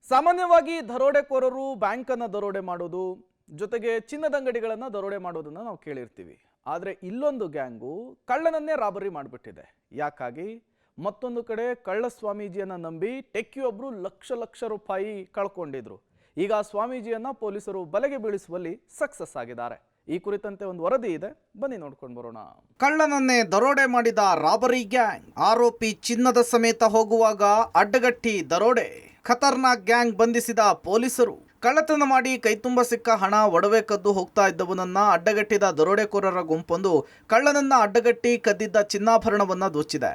ಸಾಮಾನ್ಯವಾಗಿ ದರೋಡೆಕೋರರು ಬ್ಯಾಂಕನ್ನು ದರೋಡೆ ಮಾಡೋದು ಜೊತೆಗೆ ಚಿನ್ನದ ಅಂಗಡಿಗಳನ್ನು ದರೋಡೆ ಮಾಡೋದನ್ನು ನಾವು ಕೇಳಿರ್ತೀವಿ. ಆದರೆ ಇಲ್ಲೊಂದು ಗ್ಯಾಂಗು ಕಳ್ಳನನ್ನೇ ರಾಬರಿ ಮಾಡಿಬಿಟ್ಟಿದೆ. ಯಾಕಾಗಿ? ಮತ್ತೊಂದು ಕಡೆ ಕಳ್ಳ ಸ್ವಾಮೀಜಿಯನ್ನು ನಂಬಿ ಟೆಕ್ಕಿಯೊಬ್ಬರು ಲಕ್ಷ ಲಕ್ಷ ರೂಪಾಯಿ ಕಳ್ಕೊಂಡಿದ್ರು. ಈಗ ಸ್ವಾಮೀಜಿಯನ್ನು ಪೊಲೀಸರು ಬಲೆಗೆ ಬೀಳಿಸುವಲ್ಲಿ ಸಕ್ಸಸ್ ಆಗಿದ್ದಾರೆ. ಈ ಕುರಿತಂತೆ ಒಂದು ವರದಿ ಇದೆ, ಬನ್ನಿ ನೋಡ್ಕೊಂಡು ಬರೋಣ. ಕಳ್ಳನನ್ನೇ ದರೋಡೆ ಮಾಡಿದ ರಾಬರಿ ಗ್ಯಾಂಗ್. ಆರೋಪಿ ಚಿನ್ನದ ಸಮೇತ ಹೋಗುವಾಗ ಅಡ್ಡಗಟ್ಟಿ ದರೋಡೆ. ಖತರ್ನಾಕ್ ಗ್ಯಾಂಗ್ ಬಂಧಿಸಿದ ಪೊಲೀಸರು. ಕಳ್ಳತನ ಮಾಡಿ ಕೈತುಂಬ ಸಿಕ್ಕ ಹಣ ಒಡವೆ ಕದ್ದು ಹೋಗ್ತಾ ಇದ್ದವನನ್ನ ಅಡ್ಡಗಟ್ಟಿದ ದರೋಡೆಕೋರರ ಗುಂಪೊಂದು ಕಳ್ಳನನ್ನ ಅಡ್ಡಗಟ್ಟಿ ಕದ್ದಿದ್ದ ಚಿನ್ನಾಭರಣವನ್ನ ದೋಚಿದೆ.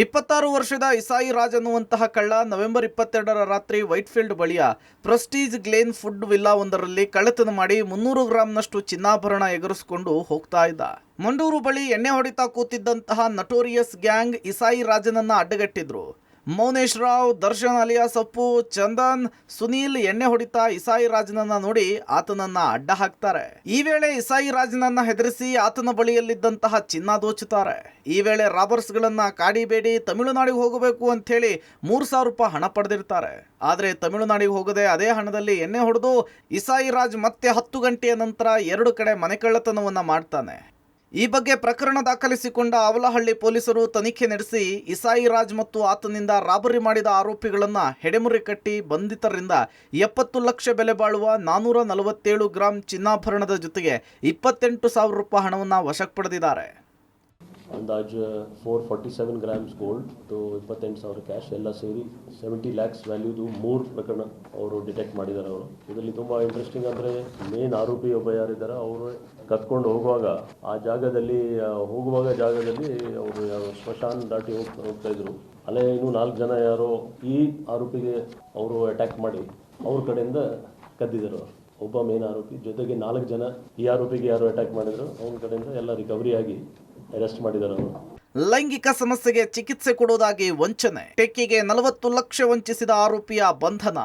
26 ವರ್ಷದ ಇಸಾಯಿ ರಾಜ್ ಅನ್ನುವಂತಹ ಕಳ್ಳ ನವೆಂಬರ್ 22ರ ರಾತ್ರಿ ವೈಟ್ಫೀಲ್ಡ್ ಬಳಿಯ ಪ್ರೆಸ್ಟೀಜ್ ಗ್ಲೇನ್ ಫುಡ್ ವಿಲ್ಲಾ ಒಂದರಲ್ಲಿ ಕಳ್ಳತನ ಮಾಡಿ 300 ಗ್ರಾಂನಷ್ಟು ಚಿನ್ನಾಭರಣ ಎಗರಿಸಿಕೊಂಡು ಹೋಗ್ತಾ ಇದ್ದ. ಮಂಡೂರು ಬಳಿ ಎಣ್ಣೆ ಹೊಡಿತಾ ಕೂತಿದ್ದಂತಹ ನಟೋರಿಯಸ್ ಗ್ಯಾಂಗ್ ಇಸಾಯಿ ರಾಜನನ್ನ ಅಡ್ಡಗಟ್ಟಿದ್ರು. ಮೌನೇಶ್ ರಾವ್, ದರ್ಶನ್ ಅಲಿಯಾಸ್ ಅಪ್ಪು, ಚಂದನ್, ಸುನೀಲ್ ಎಣ್ಣೆ ಹೊಡಿತಾ ಇಸಾಯಿ ರಾಜನನ್ನ ನೋಡಿ ಆತನನ್ನ ಅಡ್ಡ ಹಾಕ್ತಾರೆ. ಈ ವೇಳೆ ಇಸಾಯಿ ರಾಜನನ್ನ ಹೆದರಿಸಿ ಆತನ ಬಳಿಯಲ್ಲಿದ್ದಂತಹ ಚಿನ್ನ ದೋಚುತ್ತಾರೆ. ಈ ವೇಳೆ ರಾಬರ್ಸ್ ಗಳನ್ನ ಕಾಡಿಬೇಡಿ, ತಮಿಳುನಾಡಿಗೆ ಹೋಗಬೇಕು ಅಂತ ಹೇಳಿ 3,000 ರೂಪಾಯಿ ಹಣ ಪಡೆದಿರ್ತಾರೆ. ಆದ್ರೆ ತಮಿಳುನಾಡಿಗೆ ಹೋಗದೆ ಅದೇ ಹಣದಲ್ಲಿ ಎಣ್ಣೆ ಹೊಡೆದು ಇಸಾಯಿ ರಾಜ್ ಮತ್ತೆ 10 ಗಂಟೆಯ ನಂತರ 2 ಕಡೆ ಮನೆ ಕಳ್ಳತನವನ್ನ ಮಾಡ್ತಾನೆ. ಈ ಬಗ್ಗೆ ಪ್ರಕರಣ ದಾಖಲಿಸಿಕೊಂಡ ಅವಲಹಳ್ಳಿ ಪೊಲೀಸರು ತನಿಖೆ ನಡೆಸಿ ಇಸಾಯಿ ರಾಜ್ ಮತ್ತು ಆತನಿಂದ ರಾಬರಿ ಮಾಡಿದ ಆರೋಪಿಗಳನ್ನ ಹೆಡೆಮುರಿ ಕಟ್ಟಿ ಬಂಧಿತರಿಂದ 70 ಲಕ್ಷ ಬೆಲೆ ಬಾಳುವ 447 ಗ್ರಾಂ ಚಿನ್ನಾಭರಣದ ಜೊತೆಗೆ 28,000 ರೂಪಾಯಿ ಹಣವನ್ನು ವಶಕ್ಕೆ ಪಡೆದಿದ್ದಾರೆ. ಅಂದಾಜು 447 ಗ್ರಾಮ್ಸ್ ಗೋಲ್ಡ್ ಮತ್ತು 28,000 ಕ್ಯಾಶ್ ಎಲ್ಲ ಸೇರಿ 70 ಲ್ಯಾಕ್ಸ್ ವ್ಯಾಲ್ಯೂದು 3 ಪ್ರಕರಣ ಅವರು ಡಿಟೆಕ್ಟ್ ಮಾಡಿದ್ದಾರೆ. ಅವರು ಇದರಲ್ಲಿ ತುಂಬ ಇಂಟ್ರೆಸ್ಟಿಂಗ್ ಅಂದರೆ ಮೇನ್ ಆರೋಪಿ ಒಬ್ಬ ಯಾರಿದ್ದಾರೆ ಅವರು ಕತ್ಕೊಂಡು ಹೋಗುವಾಗ ಜಾಗದಲ್ಲಿ ಅವರು ಸ್ಮಶಾನ ದಾಟಿ ಹೋಗ್ತಾ ಇದ್ರು. ಅಲ್ಲೇ ಇನ್ನೂ 4 ಜನ ಯಾರೋ ಈ ಆರೋಪಿಗೆ ಅವರು ಅಟ್ಯಾಕ್ ಮಾಡಿ ಅವ್ರ ಕಡೆಯಿಂದ ಕದ್ದಿದ್ದಾರೆ. ಒಬ್ಬ ಮೇನ್ ಆರೋಪಿ ಜೊತೆಗೆ 4 ಜನ ಈ ಆರೋಪಿಗೆ ಯಾರು ಅಟ್ಯಾಕ್ ಮಾಡಿದ್ರು ಅವ್ರ ಕಡೆಯಿಂದ ಎಲ್ಲ ರಿಕವರಿ ಆಗಿ ಅರೆಸ್ಟ್ ಮಾಡಿದ್ದಾರೆ. ಅವರು ಲೈಂಗಿಕ ಸಮಸ್ಯೆಗೆ ಚಿಕಿತ್ಸೆ ಕೊಡುವುದಾಗಿ ವಂಚನೆ. ಟೆಕ್ಕಿಗೆ 40 ಲಕ್ಷ ವಂಚಿಸಿದ ಆರೋಪಿಯ ಬಂಧನ.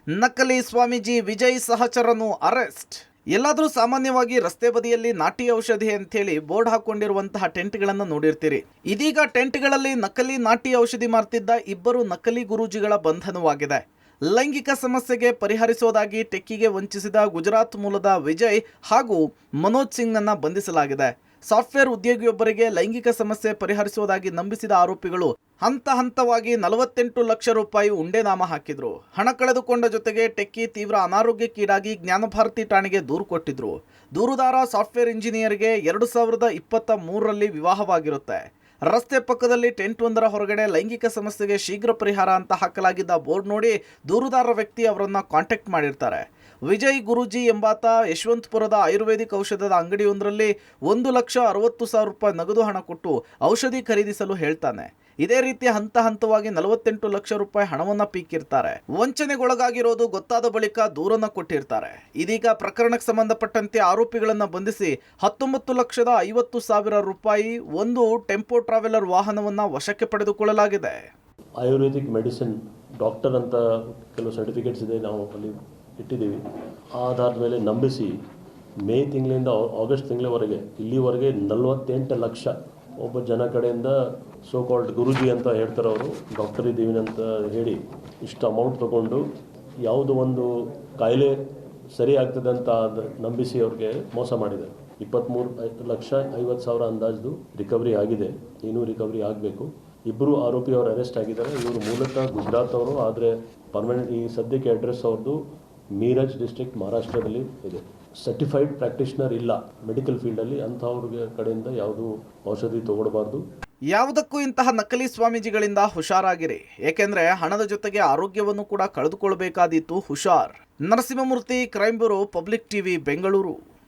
ನಕಲಿ ಸ್ವಾಮೀಜಿ ವಿಜಯ್ ಸಹಚರನು ಅರೆಸ್ಟ್. ಎಲ್ಲಾದರೂ ಸಾಮಾನ್ಯವಾಗಿ ರಸ್ತೆ ಬದಿಯಲ್ಲಿ ನಾಟಿ ಔಷಧಿ ಅಂತೇಳಿ ಬೋರ್ಡ್ ಹಾಕೊಂಡಿರುವಂತಹ ಟೆಂಟ್ಗಳನ್ನು ನೋಡಿರ್ತೀರಿ. ಇದೀಗ ಟೆಂಟ್ಗಳಲ್ಲಿ ನಕಲಿ ನಾಟಿ ಔಷಧಿ ಮಾರ್ತಿದ್ದ 2 ನಕಲಿ ಗುರೂಜಿಗಳ ಬಂಧನವಾಗಿದೆ. ಲೈಂಗಿಕ ಸಮಸ್ಯೆಗೆ ಪರಿಹರಿಸುವುದಾಗಿ ಟೆಕ್ಕಿಗೆ ವಂಚಿಸಿದ ಗುಜರಾತ್ ಮೂಲದ ವಿಜಯ್ ಹಾಗೂ ಮನೋಜ್ ಸಿಂಗ್ನನ್ನ ಬಂಧಿಸಲಾಗಿದೆ. ಸಾಫ್ಟ್ವೇರ್ ಉದ್ಯೋಗಿಯೊಬ್ಬರಿಗೆ ಲೈಂಗಿಕ ಸಮಸ್ಯೆ ಪರಿಹರಿಸುವುದಾಗಿ ನಂಬಿಸಿದ ಆರೋಪಿಗಳು ಹಂತ ಹಂತವಾಗಿ 48 ಲಕ್ಷ ರೂಪಾಯಿ ಉಂಡೆನಾಮ ಹಾಕಿದ್ರು. ಹಣ ಕಳೆದುಕೊಂಡ ಜೊತೆಗೆ ಟೆಕ್ಕಿ ತೀವ್ರ ಅನಾರೋಗ್ಯಕ್ಕೀಡಾಗಿ ಜ್ಞಾನಭಾರತಿ ಠಾಣೆಗೆ ದೂರು ಕೊಟ್ಟಿದ್ರು. ದೂರುದಾರ ಸಾಫ್ಟ್ವೇರ್ ಇಂಜಿನಿಯರ್ಗೆ 2023ರಲ್ಲಿ ವಿವಾಹವಾಗಿರುತ್ತೆ. ರಸ್ತೆ ಪಕ್ಕದಲ್ಲಿ ಟೆಂಟ್ ಒಂದರ ಹೊರಗಡೆ ಲೈಂಗಿಕ ಸಮಸ್ಯೆಗೆ ಶೀಘ್ರ ಪರಿಹಾರ ಅಂತ ಹಾಕಲಾಗಿದ್ದ ಬೋರ್ಡ್ ನೋಡಿ ದೂರುದಾರ ವ್ಯಕ್ತಿ ಅವರನ್ನ ಕಾಂಟ್ಯಾಕ್ಟ್ ಮಾಡಿರ್ತಾರೆ. ವಿಜಯ್ ಗುರೂಜಿ ಎಂಬಾತ ಯಶವಂತಪುರದ ಆಯುರ್ವೇದಿಕ್ ಔಷಧದ ಅಂಗಡಿಯೊಂದರಲ್ಲಿ 1,60,000 ರೂಪಾಯಿ ನಗದು ಹಣ ಕೊಟ್ಟು ಔಷಧಿ ಖರೀದಿಸಲು ಹೇಳ್ತಾನೆ. ಇದೇ ರೀತಿ ಹಂತ ಹಂತವಾಗಿ 48 ಲಕ್ಷ ರೂಪಾಯಿ ಹಣವನ್ನ ಪೀಕಿರ್ತಾರೆ. ವಂಚನೆಗೊಳಗಾಗಿರೋದು ಗೊತ್ತಾದ ಬಳಿಕ ದೂರನ್ನ ಕೊಟ್ಟಿರ್ತಾರೆ. ಇದೀಗ ಪ್ರಕರಣಕ್ಕೆ ಸಂಬಂಧಪಟ್ಟಂತೆ ಆರೋಪಿಗಳನ್ನ ಬಂಧಿಸಿ 19,50,000 ರೂಪಾಯಿ ಒಂದು ಟೆಂಪೋ ಟ್ರಾವೆಲರ್ ವಾಹನವನ್ನ ವಶಕ್ಕೆ ಪಡೆದುಕೊಳ್ಳಲಾಗಿದೆ. ಆಯುರ್ವೇದಿಕ್ ಮೆಡಿಸಿನ್ ಡಾಕ್ಟರ್ ಅಂತ ಕೆಲವು ಸರ್ಟಿಫಿಕೇಟ್ಸ್ ಇದೆ, ನಾವು ಅಲ್ಲಿ ಇಟ್ಟಿದ್ದೀವಿ. ಆಧಾರದ ಮೇಲೆ ನಂಬಿಸಿ ಮೇ ತಿಂಗಳಿಂದ ಆಗಸ್ಟ್ ತಿಂಗಳವರೆಗೆ ಇಲ್ಲಿವರೆಗೆ 48 ಲಕ್ಷ ಒಬ್ಬ ಜನ ಕಡೆಯಿಂದ ಸೋ ಕಾಲ್ಡ್ ಗುರುಜಿ ಅಂತ ಹೇಳ್ತಾರೆ, ಅವರು ಡಾಕ್ಟರ್ ಇದ್ದೀವಿ ಅಂತ ಹೇಳಿ ಇಷ್ಟು ಅಮೌಂಟ್ ತೊಗೊಂಡು ಯಾವುದೋ ಒಂದು ಕಾಯಿಲೆ ಸರಿ ಆಗ್ತದೆ ಅಂತ ನಂಬಿಸಿ ಅವ್ರಿಗೆ ಮೋಸ ಮಾಡಿದ್ದಾರೆ. 23,50,000 ಅಂದಾಜು ರಿಕವರಿ ಆಗಿದೆ, ಇನ್ನೂ ರಿಕವರಿ ಆಗಬೇಕು. 2 ಆರೋಪಿ ಅವರು ಅರೆಸ್ಟ್ ಆಗಿದ್ದಾರೆ. ಇವರು ಮೂಲತಃ ಗುಜರಾತ್ ಅವರು, ಆದರೆ ಪರ್ಮನೆಂಟ್ ಈ ಸದ್ಯಕ್ಕೆ ಅಡ್ರೆಸ್ ಅವ್ರದ್ದು ಮೀರಜ್ ಡಿಸ್ಟ್ರಿಕ್ಟ್ ಮಹಾರಾಷ್ಟ್ರದಲ್ಲಿ ಇದೆ. ಸರ್ಟಿಫೈಡ್ ಪ್ರಾಕ್ಟೀಷನರ್ ಇಲ್ಲ ಮೆಡಿಕಲ್ ಫೀಲ್ಡಲ್ಲಿ, ಅಂಥವ್ರಿಗೆ ಕಡೆಯಿಂದ ಯಾವುದು ಔಷಧಿ ತಗೊಳ್ಬಾರ್ದು. ಯಾವುದಕ್ಕೂ ಇಂತಹ ನಕಲಿ ಸ್ವಾಮೀಜಿಗಳಿಂದ ಹುಷಾರಾಗಿರಿ, ಏಕೆಂದ್ರೆ ಹಣದ ಜೊತೆಗೆ ಆರೋಗ್ಯವನ್ನು ಕೂಡ ಕಳೆದುಕೊಳ್ಳಬೇಕಾದೀತು. ಹುಷಾರ್. Narasimhamurthy, crime bureau, public TV, Bengaluru.